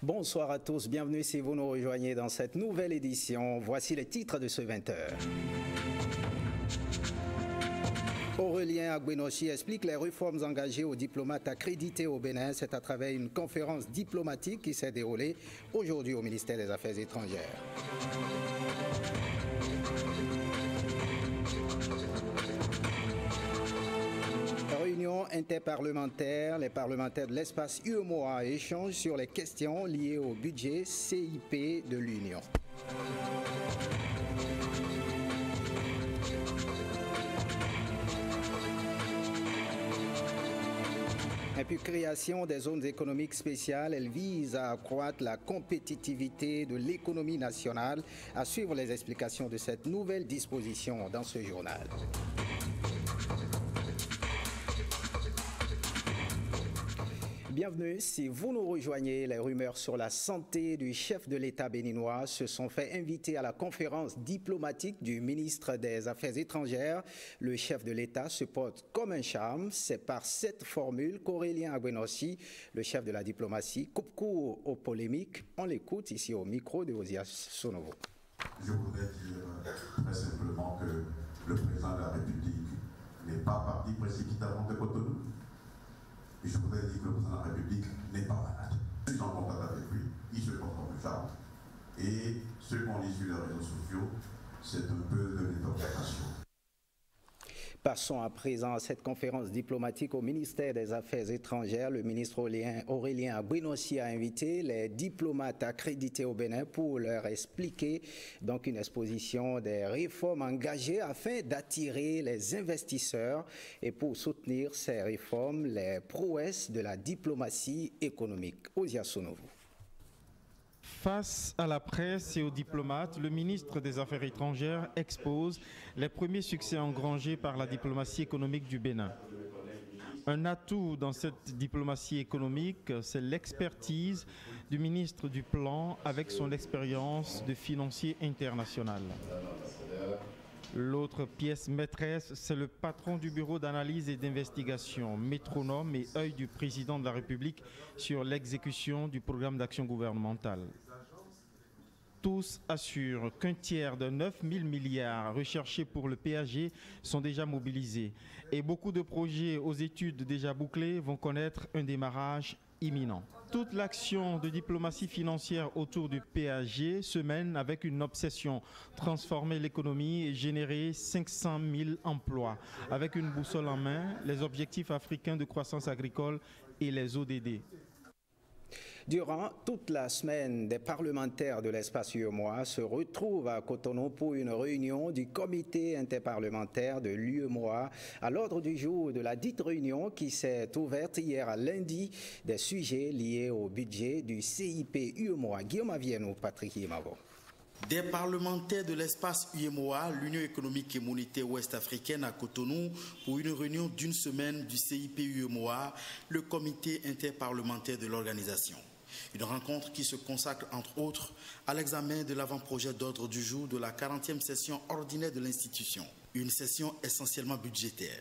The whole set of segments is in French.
Bonsoir à tous, bienvenue si vous nous rejoignez dans cette nouvelle édition. Voici les titres de ce 20h. Aurélien Agbenossi explique les réformes engagées aux diplomates accrédités au Bénin. C'est à travers une conférence diplomatique qui s'est déroulée aujourd'hui au ministère des Affaires étrangères. Réunion interparlementaire, les parlementaires de l'espace UEMOA échangent sur les questions liées au budget CIP de l'Union. Et puis création des zones économiques spéciales, elle vise à accroître la compétitivité de l'économie nationale. À suivre les explications de cette nouvelle disposition dans ce journal. Bienvenue, si vous nous rejoignez, les rumeurs sur la santé du chef de l'État béninois se sont fait inviter à la conférence diplomatique du ministre des Affaires étrangères. Le chef de l'État se porte comme un charme. C'est par cette formule qu'Aurélien Agbenossi, le chef de la diplomatie, coupe court aux polémiques. On l'écoute ici au micro de Osias Sonovo. Je voudrais dire très simplement que le président de la République n'est pas parti précipitamment de Cotonou. Et je voudrais dire que le président de la République n'est pas malade. Je suis en contact avec lui, il se porte comme charme. Et ce qu'on dit sur les réseaux sociaux, c'est un peu de l'interprétation. Passons à présent à cette conférence diplomatique au ministère des Affaires étrangères. Le ministre Aurélien Agbenossi a invité les diplomates accrédités au Bénin pour leur expliquer donc une exposition des réformes engagées afin d'attirer les investisseurs et pour soutenir ces réformes, les prouesses de la diplomatie économique. Osias Sonovo. Face à la presse et aux diplomates, le ministre des Affaires étrangères expose les premiers succès engrangés par la diplomatie économique du Bénin. Un atout dans cette diplomatie économique, c'est l'expertise du ministre du Plan avec son expérience de financier international. L'autre pièce maîtresse, c'est le patron du bureau d'analyse et d'investigation, métronome et œil du président de la République sur l'exécution du programme d'action gouvernementale. Tous assurent qu'un tiers de 9 000 milliards recherchés pour le PAG sont déjà mobilisés et beaucoup de projets aux études déjà bouclées vont connaître un démarrage imminent. Toute l'action de diplomatie financière autour du PAG se mène avec une obsession, transformer l'économie et générer 500 000 emplois, avec une boussole en main, les objectifs africains de croissance agricole et les ODD. Durant toute la semaine, des parlementaires de l'espace UEMOA se retrouvent à Cotonou pour une réunion du comité interparlementaire de l'UEMOA. À l'ordre du jour de la dite réunion qui s'est ouverte hier à lundi, des sujets liés au budget du CIP UEMOA. Guillaume Avienou, Patrick Yemavo. Des parlementaires de l'espace UEMOA, l'Union économique et monétaire ouest-africaine à Cotonou, pour une réunion d'une semaine du CIP UEMOA, le comité interparlementaire de l'organisation. Une rencontre qui se consacre entre autres à l'examen de l'avant-projet d'ordre du jour de la 40e session ordinaire de l'institution, une session essentiellement budgétaire.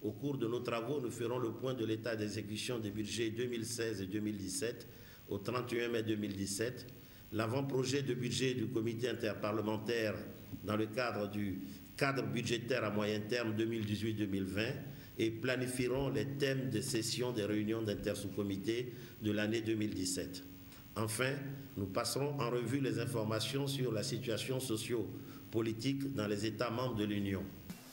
Au cours de nos travaux, nous ferons le point de l'état d'exécution des budgets 2016 et 2017 au 31 mai 2017, l'avant-projet de budget du comité interparlementaire dans le cadre du cadre budgétaire à moyen terme 2018-2020 et planifieront les thèmes de session des réunions d'inter-sous-comité de l'année 2017. Enfin, nous passerons en revue les informations sur la situation socio-politique dans les États membres de l'Union.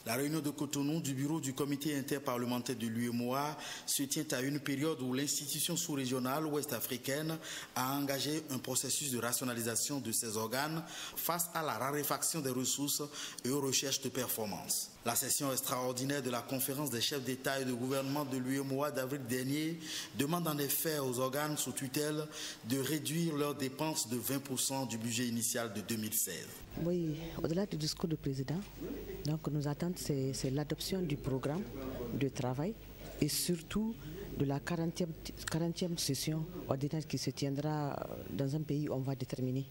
La réunion de Cotonou du bureau du comité interparlementaire de l'UEMOA se tient à une période où l'institution sous-régionale ouest-africaine a engagé un processus de rationalisation de ses organes face à la raréfaction des ressources et aux recherches de performance. La session extraordinaire de la conférence des chefs d'État et de gouvernement de l'UEMOA d'avril dernier demande en effet aux organes sous tutelle de réduire leurs dépenses de 20% du budget initial de 2016. Oui, au-delà du discours du président, donc nos attentes, c'est l'adoption du programme de travail et surtout de la 40e session ordinaire qui se tiendra dans un pays où on va déterminer.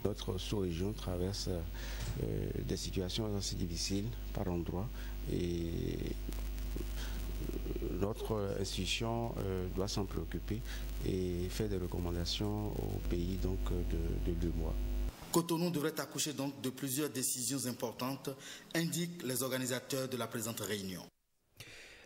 Notre sous-région traverse des situations assez difficiles par endroits et notre institution doit s'en préoccuper et faire des recommandations au pays donc, de 2 mois. Cotonou devrait accoucher donc de plusieurs décisions importantes, indiquent les organisateurs de la présente réunion.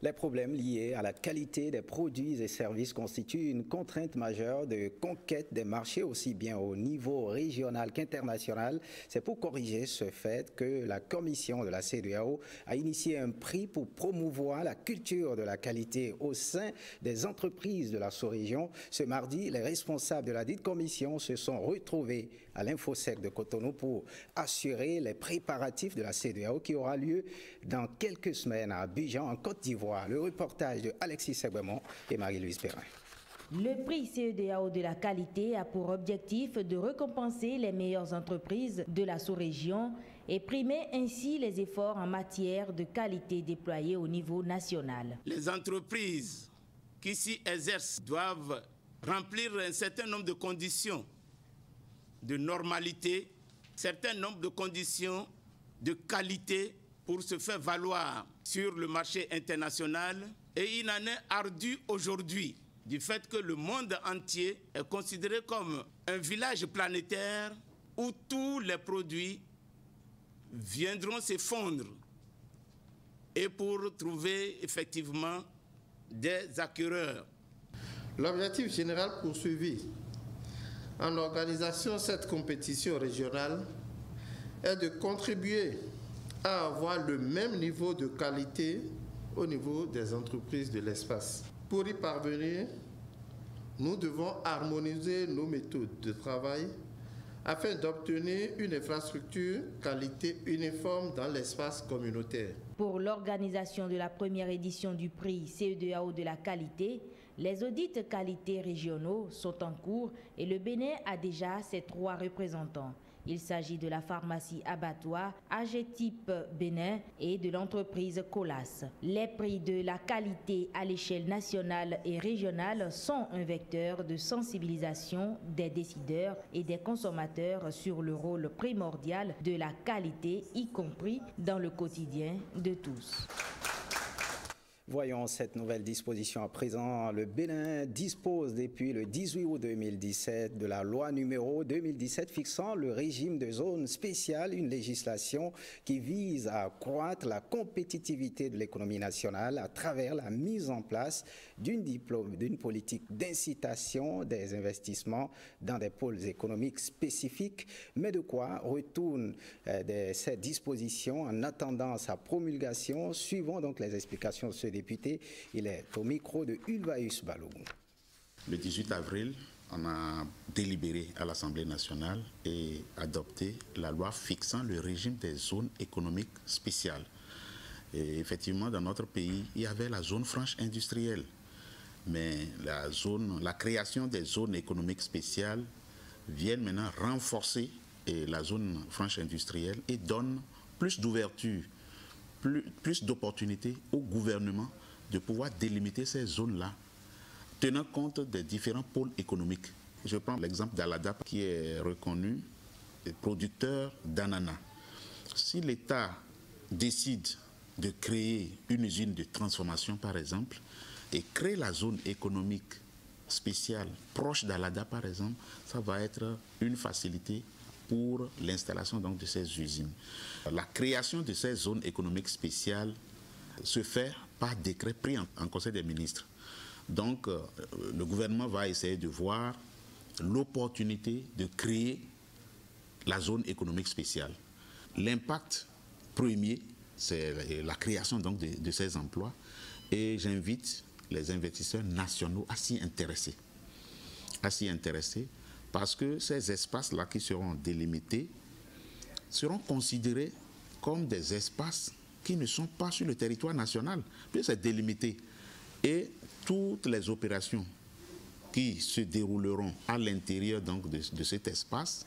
Les problèmes liés à la qualité des produits et services constituent une contrainte majeure de conquête des marchés aussi bien au niveau régional qu'international. C'est pour corriger ce fait que la commission de la CEDEAO a initié un prix pour promouvoir la culture de la qualité au sein des entreprises de la sous-région. Ce mardi, les responsables de la dite commission se sont retrouvés à l'Infosec de Cotonou pour assurer les préparatifs de la CEDEAO qui aura lieu dans quelques semaines à Abidjan, en Côte d'Ivoire. Le reportage de Alexis Segwemont et Marie-Louise Perrin. Le prix CEDEAO de la qualité a pour objectif de récompenser les meilleures entreprises de la sous-région et primer ainsi les efforts en matière de qualité déployés au niveau national. Les entreprises qui s'y exercent doivent remplir un certain nombre de conditions de normalité, un certain nombre de conditions de qualité pour se faire valoir sur le marché international. Et il en est ardu aujourd'hui du fait que le monde entier est considéré comme un village planétaire où tous les produits viendront se fondre et pour trouver effectivement des acquéreurs. L'objectif général poursuivi en organisant cette compétition régionale est de contribuer à avoir le même niveau de qualité au niveau des entreprises de l'espace. Pour y parvenir, nous devons harmoniser nos méthodes de travail afin d'obtenir une infrastructure qualité uniforme dans l'espace communautaire. Pour l'organisation de la première édition du prix CEDEAO de la qualité, les audits qualité régionaux sont en cours et le Bénin a déjà ses 3 représentants. Il s'agit de la pharmacie Abattoir, AGETIP Bénin et de l'entreprise Colas. Les prix de la qualité à l'échelle nationale et régionale sont un vecteur de sensibilisation des décideurs et des consommateurs sur le rôle primordial de la qualité, y compris dans le quotidien de tous. Voyons cette nouvelle disposition à présent. Le Bénin dispose depuis le 18 août 2017 de la loi numéro 2017 fixant le régime de zone spéciale, une législation qui vise à accroître la compétitivité de l'économie nationale à travers la mise en place d'une politique d'incitation des investissements dans des pôles économiques spécifiques. Mais de quoi retourne cette disposition en attendant sa promulgation? Suivons donc les explications de ce député. Il est au micro de Ulvaeus Balogun. Le 18 avril, on a délibéré à l'Assemblée nationale et adopté la loi fixant le régime des zones économiques spéciales. Et effectivement, dans notre pays, il y avait la zone franche industrielle. Mais la création des zones économiques spéciales vient maintenant renforcer la zone franche industrielle et donne plus d'ouverture, plus d'opportunités au gouvernement de pouvoir délimiter ces zones-là, tenant compte des différents pôles économiques. Je prends l'exemple d'Aladap qui est reconnu producteur d'ananas. Si l'État décide de créer une usine de transformation, par exemple, et crée la zone économique spéciale proche d'Aladap, par exemple, ça va être une facilité pour l'installation donc de ces usines. La création de ces zones économiques spéciales se fait par décret pris en Conseil des ministres. Donc, le gouvernement va essayer de voir l'opportunité de créer la zone économique spéciale. L'impact premier, c'est la création donc de ces emplois. Et j'invite les investisseurs nationaux à s'y intéresser. Parce que ces espaces-là qui seront délimités seront considérés comme des espaces qui ne sont pas sur le territoire national, puis c'est délimité. Et toutes les opérations qui se dérouleront à l'intérieur donc de cet espace,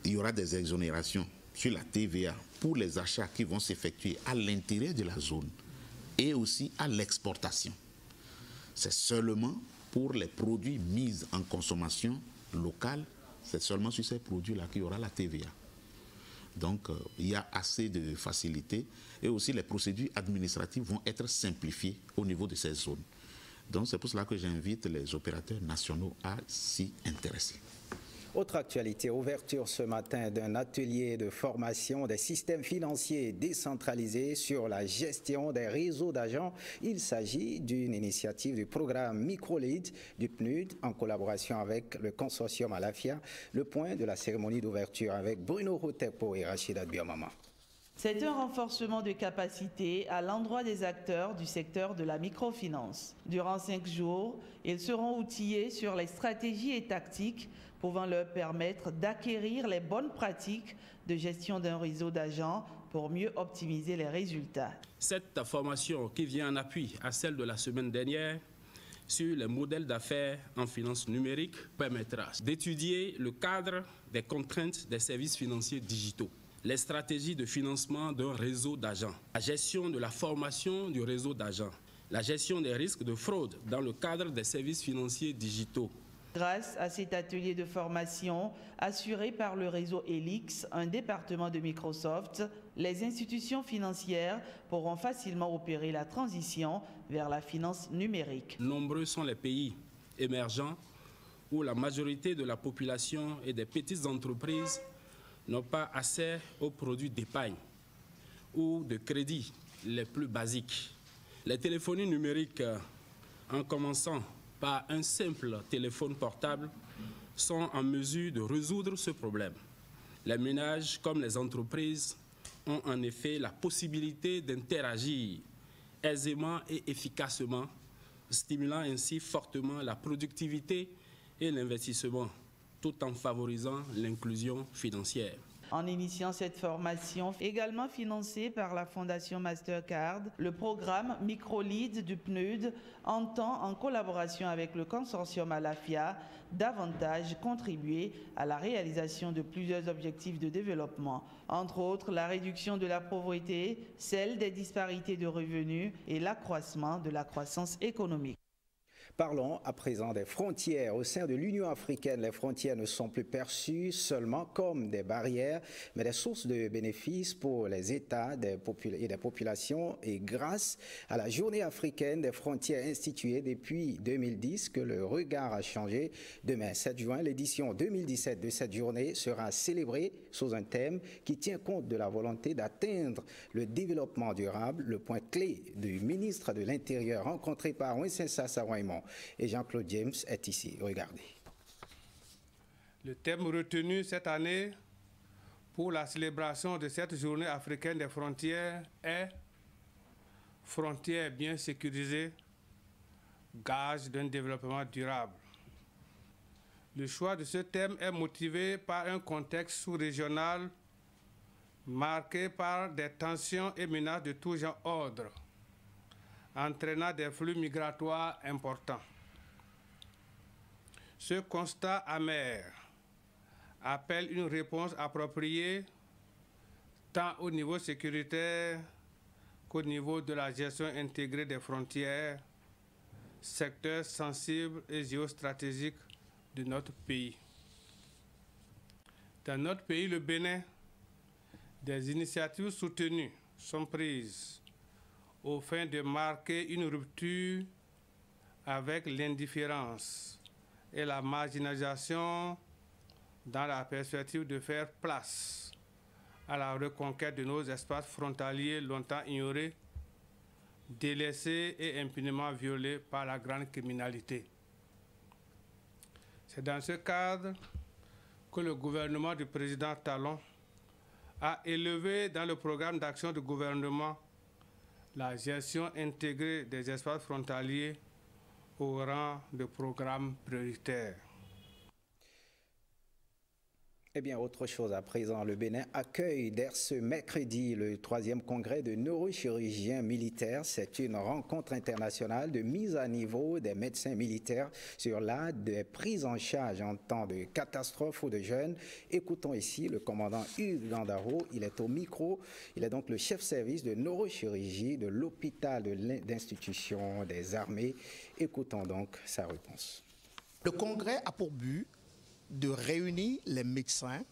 il y aura des exonérations sur la TVA pour les achats qui vont s'effectuer à l'intérieur de la zone et aussi à l'exportation. C'est seulement pour les produits mis en consommation locale, c'est seulement sur ces produits-là qu'il y aura la TVA. Donc, il y a assez de facilité et aussi les procédures administratives vont être simplifiées au niveau de ces zones. Donc, c'est pour cela que j'invite les opérateurs nationaux à s'y intéresser. Autre actualité, ouverture ce matin d'un atelier de formation des systèmes financiers décentralisés sur la gestion des réseaux d'agents. Il s'agit d'une initiative du programme Microlead du PNUD en collaboration avec le consortium Alafia. Le point de la cérémonie d'ouverture avec Bruno Rotepo et Rachida Biomama. C'est un renforcement de capacité à l'endroit des acteurs du secteur de la microfinance. Durant 5 jours, ils seront outillés sur les stratégies et tactiques pouvant leur permettre d'acquérir les bonnes pratiques de gestion d'un réseau d'agents pour mieux optimiser les résultats. Cette formation qui vient en appui à celle de la semaine dernière sur les modèles d'affaires en finance numérique permettra d'étudier le cadre des contraintes des services financiers digitaux, les stratégies de financement d'un réseau d'agents, la gestion de la formation du réseau d'agents, la gestion des risques de fraude dans le cadre des services financiers digitaux. Grâce à cet atelier de formation assuré par le réseau Helix, un département de Microsoft, les institutions financières pourront facilement opérer la transition vers la finance numérique. Nombreux sont les pays émergents où la majorité de la population et des petites entreprises n'ont pas accès aux produits d'épargne ou de crédit les plus basiques. Les téléphonies numériques, en commençant par un simple téléphone portable, sont en mesure de résoudre ce problème. Les ménages comme les entreprises ont en effet la possibilité d'interagir aisément et efficacement, stimulant ainsi fortement la productivité et l'investissement, tout en favorisant l'inclusion financière. En initiant cette formation, également financée par la Fondation Mastercard, le programme Microlead du PNUD entend, en collaboration avec le consortium Alafia, davantage contribuer à la réalisation de plusieurs objectifs de développement, entre autres la réduction de la pauvreté, celle des disparités de revenus et l'accroissement de la croissance économique. Parlons à présent des frontières. Au sein de l'Union africaine, les frontières ne sont plus perçues seulement comme des barrières, mais des sources de bénéfices pour les États et des populations. Et grâce à la Journée africaine des frontières instituée depuis 2010, que le regard a changé. Demain, 7 juin, l'édition 2017 de cette journée sera célébrée sous un thème qui tient compte de la volonté d'atteindre le développement durable, le point clé du ministre de l'Intérieur rencontré par Wenceslao Savoimon. Et Jean-Claude James est ici. Regardez. Le thème retenu cette année pour la célébration de cette journée africaine des frontières est « Frontières bien sécurisées, gage d'un développement durable ». Le choix de ce thème est motivé par un contexte sous-régional marqué par des tensions et menaces de tout genre ordre, entraînant des flux migratoires importants. Ce constat amer appelle une réponse appropriée tant au niveau sécuritaire qu'au niveau de la gestion intégrée des frontières, secteur sensible et géostratégique de notre pays. Dans notre pays, le Bénin, des initiatives soutenues sont prises au fin de marquer une rupture avec l'indifférence et la marginalisation dans la perspective de faire place à la reconquête de nos espaces frontaliers longtemps ignorés, délaissés et impunément violés par la grande criminalité. C'est dans ce cadre que le gouvernement du président Talon a élevé dans le programme d'action du gouvernement la gestion intégrée des espaces frontaliers au rang de programme prioritaire. Eh bien, autre chose à présent, le Bénin accueille dès ce mercredi le 3e congrès de neurochirurgiens militaires. C'est une rencontre internationale de mise à niveau des médecins militaires sur l'art des prises en charge en temps de catastrophe ou de jeunes. Écoutons ici le commandant Hugues Gandaro. Il est au micro. Il est donc le chef service de neurochirurgie de l'hôpital d'institution des armées. Écoutons donc sa réponse. Le congrès a pour but de réunir les médecins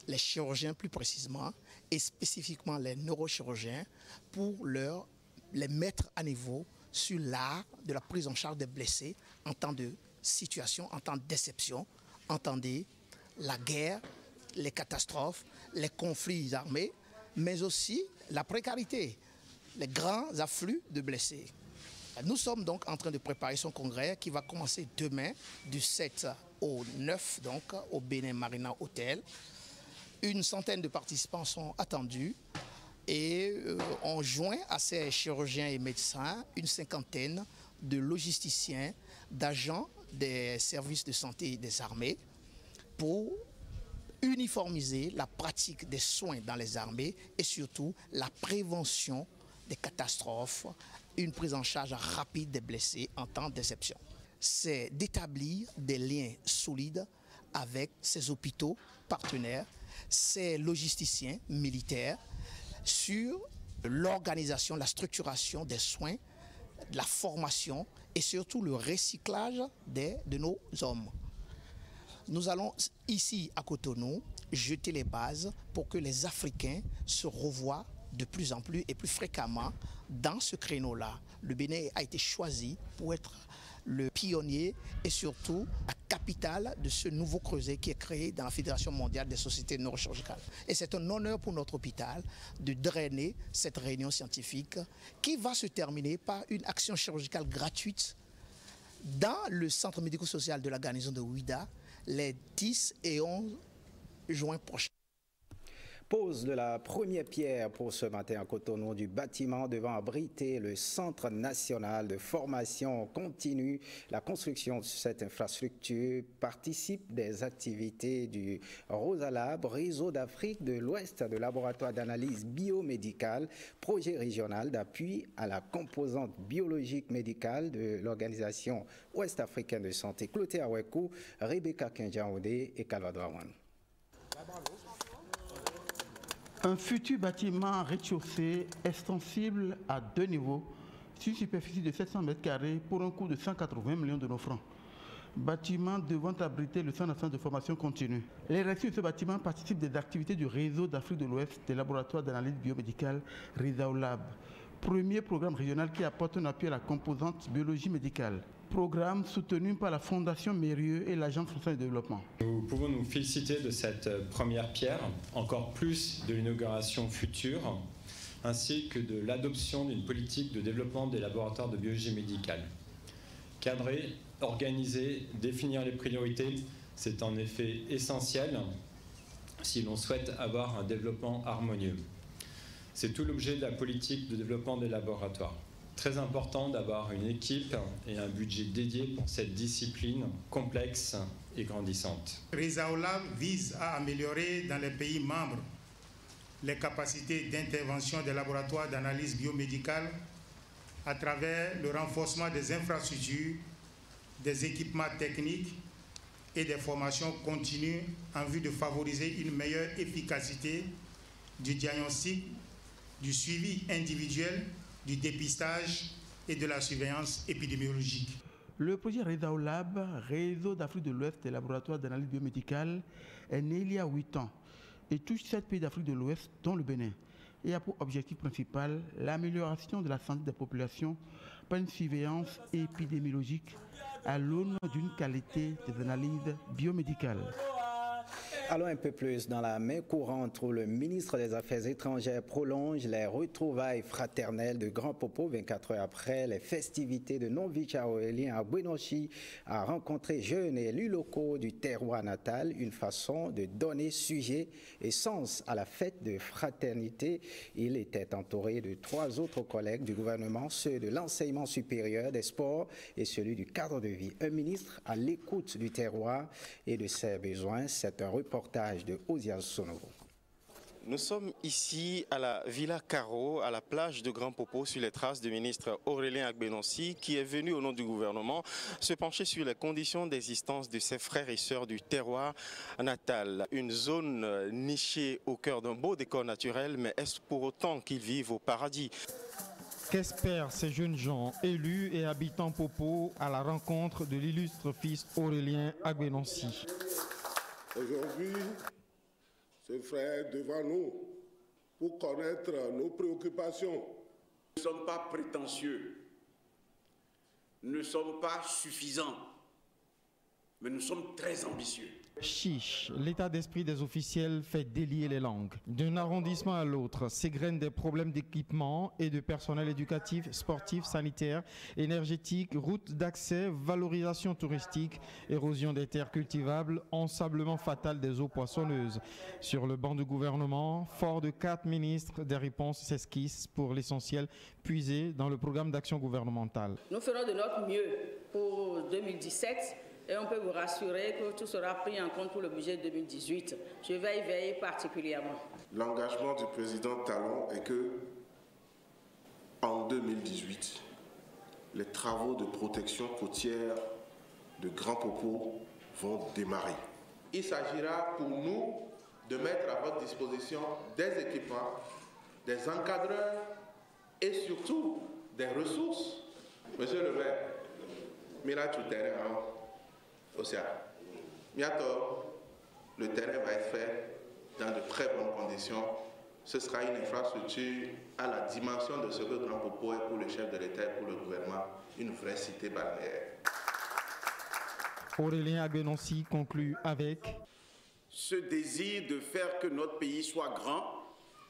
les chirurgiens plus précisément, et spécifiquement les neurochirurgiens, pour les mettre à niveau sur l'art de la prise en charge des blessés en temps de situation, en temps de déception, entendez la guerre, les catastrophes, les conflits armés, mais aussi la précarité, les grands afflux de blessés. Nous sommes donc en train de préparer son congrès qui va commencer demain du 7 au 9 donc au Bénin Marina Hotel. Une centaine de participants sont attendus et on joint à ces chirurgiens et médecins une cinquantaine de logisticiens, d'agents des services de santé des armées pour uniformiser la pratique des soins dans les armées et surtout la prévention des catastrophes, une prise en charge rapide des blessés en temps d'exception. C'est d'établir des liens solides avec ces hôpitaux partenaires, ces logisticiens militaires sur l'organisation, la structuration des soins, de la formation et surtout le recyclage de nos hommes. Nous allons ici à Cotonou jeter les bases pour que les Africains se revoient de plus en plus et plus fréquemment dans ce créneau-là. Le Bénin a été choisi pour être le pionnier et surtout la capitale de ce nouveau creuset qui est créé dans la Fédération mondiale des sociétés neurochirurgicales. Et c'est un honneur pour notre hôpital de drainer cette réunion scientifique qui va se terminer par une action chirurgicale gratuite dans le centre médico-social de la garnison de Ouida les 10 et 11 juin prochains. Pose de la première pierre pour ce matin à Cotonou du bâtiment devant abriter le Centre national de formation continue. La construction de cette infrastructure participe des activités du Rosalab, Réseau d'Afrique de l'Ouest de laboratoire d'analyse biomédicale, projet régional d'appui à la composante biologique médicale de l'Organisation ouest-africaine de santé. Clotilde Awekou, Rebecca Kenjaoudé et Calvado Awan. Un futur bâtiment rez-de-chaussée extensible à 2 niveaux sur une superficie de 700 m² pour un coût de 180 millions de nos francs. Bâtiment devant abriter le Centre national de formation continue. Les récits de ce bâtiment participent des activités du Réseau d'Afrique de l'Ouest des laboratoires d'analyse biomédicale Résaolab, premier programme régional qui apporte un appui à la composante biologie médicale. Programme soutenu par la Fondation Mérieux et l'Agence française de développement. Nous pouvons nous féliciter de cette première pierre, encore plus de l'inauguration future, ainsi que de l'adoption d'une politique de développement des laboratoires de biologie médicale. Cadrer, organiser, définir les priorités, c'est en effet essentiel si l'on souhaite avoir un développement harmonieux. C'est tout l'objet de la politique de développement des laboratoires. Très important d'avoir une équipe et un budget dédié pour cette discipline complexe et grandissante. Résaolab vise à améliorer dans les pays membres les capacités d'intervention des laboratoires d'analyse biomédicale à travers le renforcement des infrastructures, des équipements techniques et des formations continues en vue de favoriser une meilleure efficacité du diagnostic, du suivi individuel, du dépistage et de la surveillance épidémiologique. Le projet Résaolab, Réseau d'Afrique de l'Ouest des laboratoires d'analyse biomédicale, est né il y a 8 ans et touche 7 pays d'Afrique de l'Ouest, dont le Bénin, et a pour objectif principal l'amélioration de la santé des populations par une surveillance épidémiologique à l'aune d'une qualité des analyses biomédicales. Allons un peu plus dans la main courante où le ministre des Affaires étrangères prolonge les retrouvailles fraternelles de Grand Popo 24 heures après les festivités de non-vicha oélien à Bwinoshi a rencontré jeunes et élus locaux du terroir natal, une façon de donner sujet et sens à la fête de fraternité. Il était entouré de 3 autres collègues du gouvernement, ceux de l'enseignement supérieur, des sports et celui du cadre de vie. Un ministre à l'écoute du terroir et de ses besoins, c'est un reportage de Osias Sonovo. Nous sommes ici à la Villa Caro, à la plage de Grand Popo, sur les traces du ministre Aurélien Agbenonsi, qui est venu au nom du gouvernement se pencher sur les conditions d'existence de ses frères et sœurs du terroir natal. Une zone nichée au cœur d'un beau décor naturel, mais est-ce pour autant qu'ils vivent au paradis? Qu'espèrent ces jeunes gens élus et habitants Popo à la rencontre de l'illustre fils Aurélien Agbenonsi? Aujourd'hui, ses frères devant nous pour connaître nos préoccupations. Nous ne sommes pas prétentieux, nous ne sommes pas suffisants, mais nous sommes très ambitieux. Chiche, l'état d'esprit des officiels fait délier les langues. D'un arrondissement à l'autre s'égrènent des problèmes d'équipement et de personnel éducatif, sportif, sanitaire, énergétique, routes d'accès, valorisation touristique, érosion des terres cultivables, ensablement fatal des eaux poissonneuses. Sur le banc du gouvernement, fort de 4 ministres, des réponses s'esquissent pour l'essentiel puisées dans le programme d'action gouvernementale. Nous ferons de notre mieux pour 2017. Et on peut vous rassurer que tout sera pris en compte pour le budget 2018. Je vais y veiller particulièrement. L'engagement du président Talon est que, en 2018, les travaux de protection côtière de Grand Popo vont démarrer. Il s'agira pour nous de mettre à votre disposition des équipements, des encadreurs et surtout des ressources. Monsieur le maire, Mila Touterre, bientôt, le terrain va être fait dans de très bonnes conditions. Ce sera une infrastructure à la dimension de ce que Grand Popo est pour le chef de l'État et pour le gouvernement, une vraie cité balnéaire. Aurélien Agbenonsi conclut avec ce désir de faire que notre pays soit grand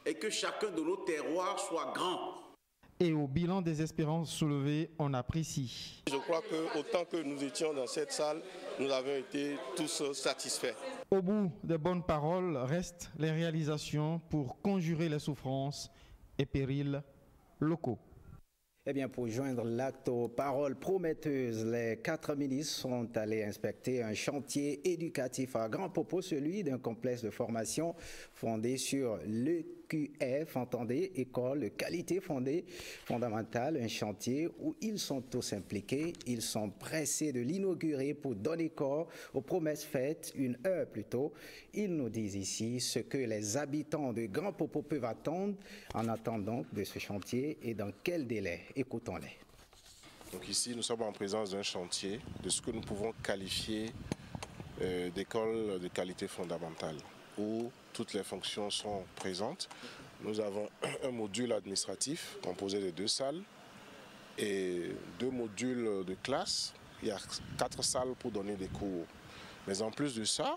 et que chacun de nos terroirs soit grand. Et au bilan des espérances soulevées, on apprécie. Je crois qu'autant que nous étions dans cette salle, nous avons été tous satisfaits. Au bout des bonnes paroles, restent les réalisations pour conjurer les souffrances et périls locaux. Eh bien, pour joindre l'acte aux paroles prometteuses, les 4 ministres sont allés inspecter un chantier éducatif à Grand Popo, celui d'un complexe de formation fondé sur l'EQF, entendez, école de qualité fondamentale, un chantier où ils sont tous impliqués. Ils sont pressés de l'inaugurer pour donner corps aux promesses faites une heure plus tôt. Ils nous disent ici ce que les habitants de Grand Popo peuvent attendre en attendant de ce chantier et dans quel délai. Écoutons-les. Donc ici, nous sommes en présence d'un chantier de ce que nous pouvons qualifier d'école de qualité fondamentale, où toutes les fonctions sont présentes. Nous avons un module administratif composé de 2 salles et 2 modules de classe. Il y a 4 salles pour donner des cours. Mais en plus de ça,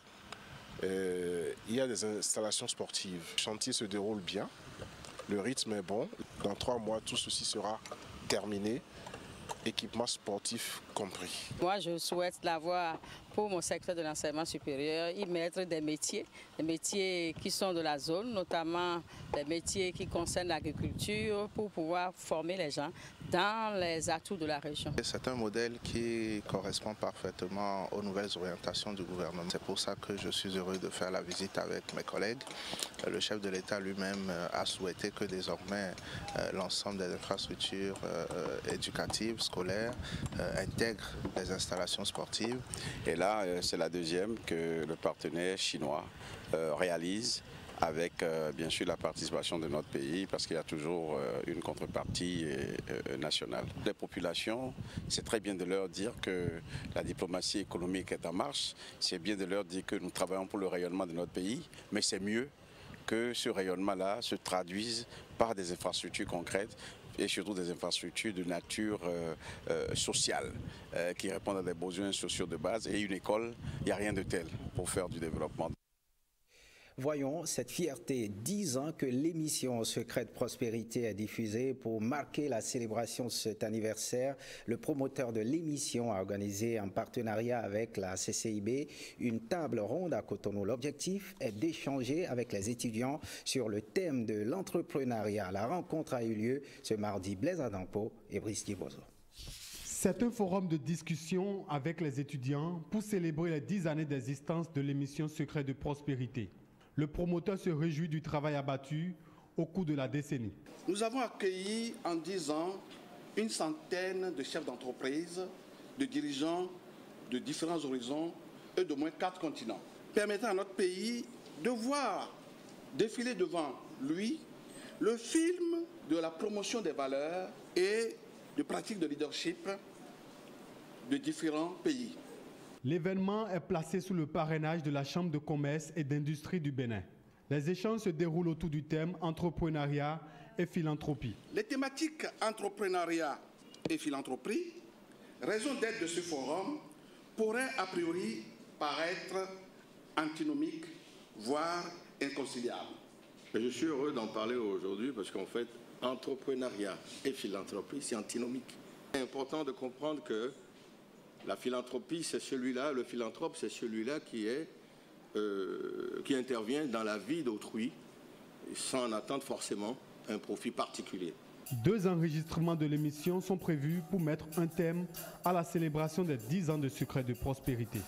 il y a des installations sportives. Le chantier se déroule bien, le rythme est bon. Dans 3 mois, tout ceci sera terminé, équipement sportif compris. Moi, je souhaite l'avoir pour mon secteur de l'enseignement supérieur, y mettre des métiers qui sont de la zone, notamment des métiers qui concernent l'agriculture pour pouvoir former les gens dans les atouts de la région. C'est un modèle qui correspond parfaitement aux nouvelles orientations du gouvernement. C'est pour ça que je suis heureux de faire la visite avec mes collègues. Le chef de l'État lui-même a souhaité que désormais l'ensemble des infrastructures éducatives, scolaires, intègrent des installations sportives. Et là, c'est la deuxième que le partenaire chinois réalise avec bien sûr la participation de notre pays parce qu'il y a toujours une contrepartie nationale. Les populations, c'est très bien de leur dire que la diplomatie économique est en marche, c'est bien de leur dire que nous travaillons pour le rayonnement de notre pays, mais c'est mieux que ce rayonnement-là se traduise par des infrastructures concrètes et surtout des infrastructures de nature sociale qui répondent à des besoins sociaux de base. Et une école, il n'y a rien de tel pour faire du développement. Voyons cette fierté, 10 ans que l'émission Secret de Prospérité est diffusée. Pour marquer la célébration de cet anniversaire, le promoteur de l'émission a organisé en partenariat avec la CCIB une table ronde à Cotonou. L'objectif est d'échanger avec les étudiants sur le thème de l'entrepreneuriat. La rencontre a eu lieu ce mardi. Blaise Adampo et Brice Dibozo. C'est un forum de discussion avec les étudiants pour célébrer les 10 années d'existence de l'émission Secret de Prospérité. Le promoteur se réjouit du travail abattu au cours de la décennie. Nous avons accueilli en 10 ans une centaine de chefs d'entreprise, de dirigeants de différents horizons et d'au moins 4 continents, permettant à notre pays de voir défiler devant lui le film de la promotion des valeurs et de pratiques de leadership de différents pays. L'événement est placé sous le parrainage de la Chambre de commerce et d'industrie du Bénin. Les échanges se déroulent autour du thème entrepreneuriat et philanthropie. Les thématiques entrepreneuriat et philanthropie, raison d'être de ce forum, pourraient a priori paraître antinomiques, voire inconciliables. Je suis heureux d'en parler aujourd'hui parce qu'en fait, entrepreneuriat et philanthropie, c'est antinomique. C'est important de comprendre que la philanthropie, c'est celui-là, le philanthrope, c'est celui-là qui intervient dans la vie d'autrui sans en attendre forcément un profit particulier. 2 enregistrements de l'émission sont prévus pour mettre un thème à la célébration des 10 ans de Secret de Prospérité.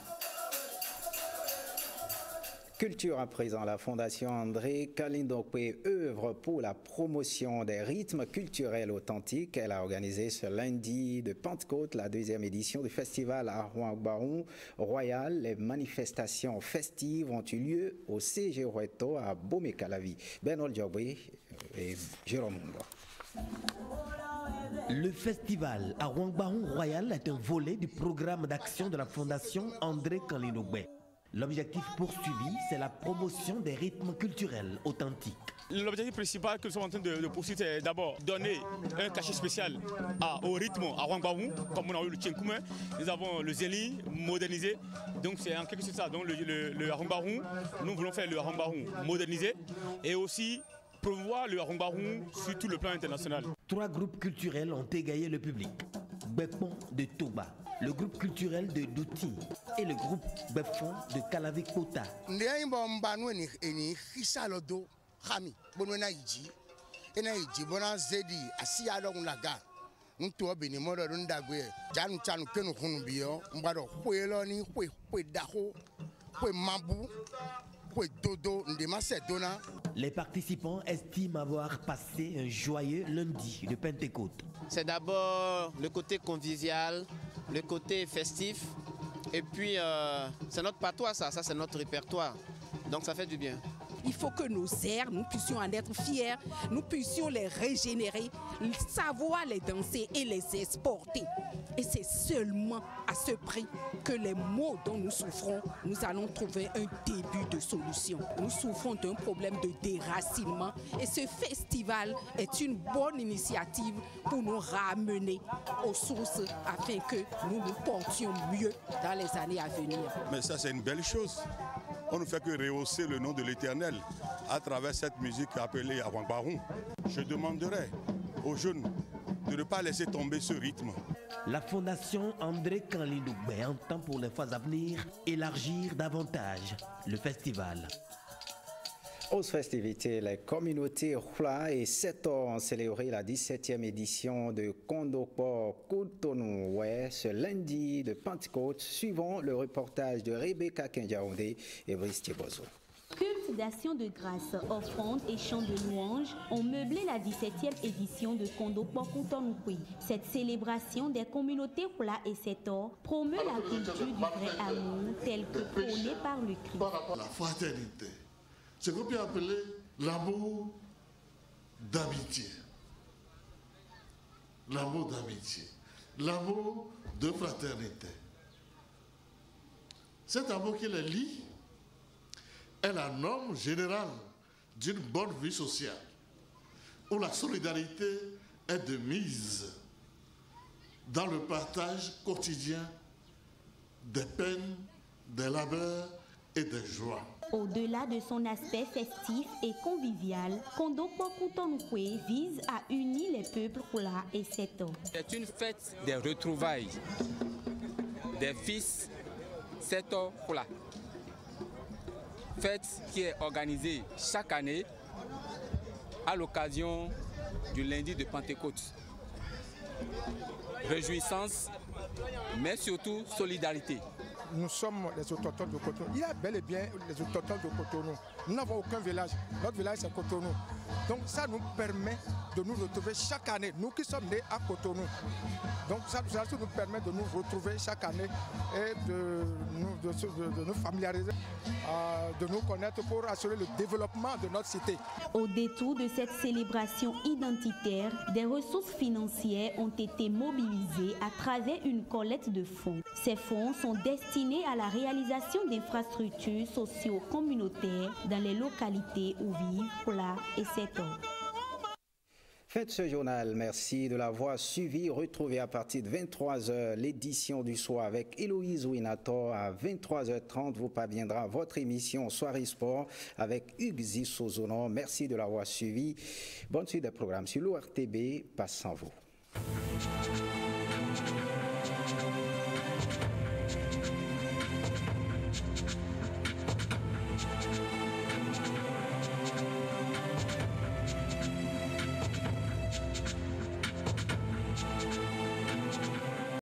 Culture à présent, la Fondation André Kalindokwe œuvre pour la promotion des rythmes culturels authentiques. Elle a organisé ce lundi de Pentecôte la 2e édition du festival à Arwang-Bahou Royal. Les manifestations festives ont eu lieu au CG Roueto à Bomé-Calavi. Bernol Diobé et Jérôme Mungo. Le festival à Arwang-Bahou Royal est un volet du programme d'action de la Fondation André Kalindokwe. L'objectif poursuivi, c'est la promotion des rythmes culturels authentiques. L'objectif principal que nous sommes en train de poursuivre, c'est d'abord donner un cachet spécial au rythme à Arwang-Bahou, comme on a eu le Tchenkoumé. Nous avons le Zéli modernisé, donc c'est en quelque sorte ça. Donc le Arwang-Bahou, nous voulons faire le Arwang-Bahou modernisé et aussi promouvoir le Arwang-Bahou sur tout le plan international. 3 groupes culturels ont égayé le public. Bepon de Toba, le groupe culturel de Douti et le groupe Befon de Calavi-Kota. Les participants estiment avoir passé un joyeux lundi de Pentecôte. C'est d'abord le côté convivial, le côté festif, et puis c'est notre patois ça c'est notre répertoire, donc ça fait du bien. Il faut que nos airs, nous puissions en être fiers, nous puissions les régénérer, savoir les danser et les exporter. Et c'est seulement à ce prix que les maux dont nous souffrons, nous allons trouver un début de solution. Nous souffrons d'un problème de déracinement et ce festival est une bonne initiative pour nous ramener aux sources afin que nous nous portions mieux dans les années à venir. Mais ça, c'est une belle chose. On ne fait que rehausser le nom de l'Éternel à travers cette musique appelée Arwang-Bahou. Je demanderai aux jeunes de ne pas laisser tomber ce rythme. La Fondation André Kalindokwe entend pour les fois à venir élargir davantage le festival. Aux festivités, les communautés Hula et Seto ont célébré la 17e édition de Kondokpo Koutonoué ce lundi de Pentecôte, suivant le reportage de Rebecca Kenjaoundé et Brice Thiebozo. Culte d'action de grâce, offrandes et chants de louanges ont meublé la 17e édition de Kondokpo Koutonoué. Cette célébration des communautés Hula et Seto promeut la culture du vrai amour tel que prôné par le Christ. La fraternité. C'est ce qu'on peut appeler l'amour d'amitié. L'amour d'amitié. L'amour de fraternité. Cet amour qui les lie est la norme générale d'une bonne vie sociale, où la solidarité est de mise dans le partage quotidien des peines, des labeurs et des joies. Au-delà de son aspect festif et convivial, Kondokpo Koutonoué vise à unir les peuples Hula et Seto. C'est une fête des retrouvailles des fils Seto Hula. Fête qui est organisée chaque année à l'occasion du lundi de Pentecôte. Réjouissance, mais surtout solidarité. Nous sommes les autochtones de Cotonou. Il y a bel et bien les autochtones de Cotonou. Nous n'avons aucun village. Notre village, c'est Cotonou. Donc ça nous permet de nous retrouver chaque année, nous qui sommes nés à Cotonou. Donc ça nous permet de nous retrouver chaque année et de nous familiariser, de nous connaître pour assurer le développement de notre cité. Au détour de cette célébration identitaire, des ressources financières ont été mobilisées à travers une collecte de fonds. Ces fonds sont destinés à la réalisation d'infrastructures socio-communautaires dans les localités où vivent Kola et Seto. Faites ce journal, merci de l'avoir suivi. Retrouvez à partir de 23h l'édition du soir avec Héloïse Winator. À 23h30, vous parviendra votre émission Soirée Sport avec Hugues Zissozono. Merci de l'avoir suivi. Bonne suite des programmes sur l'ORTB. Passe sans vous.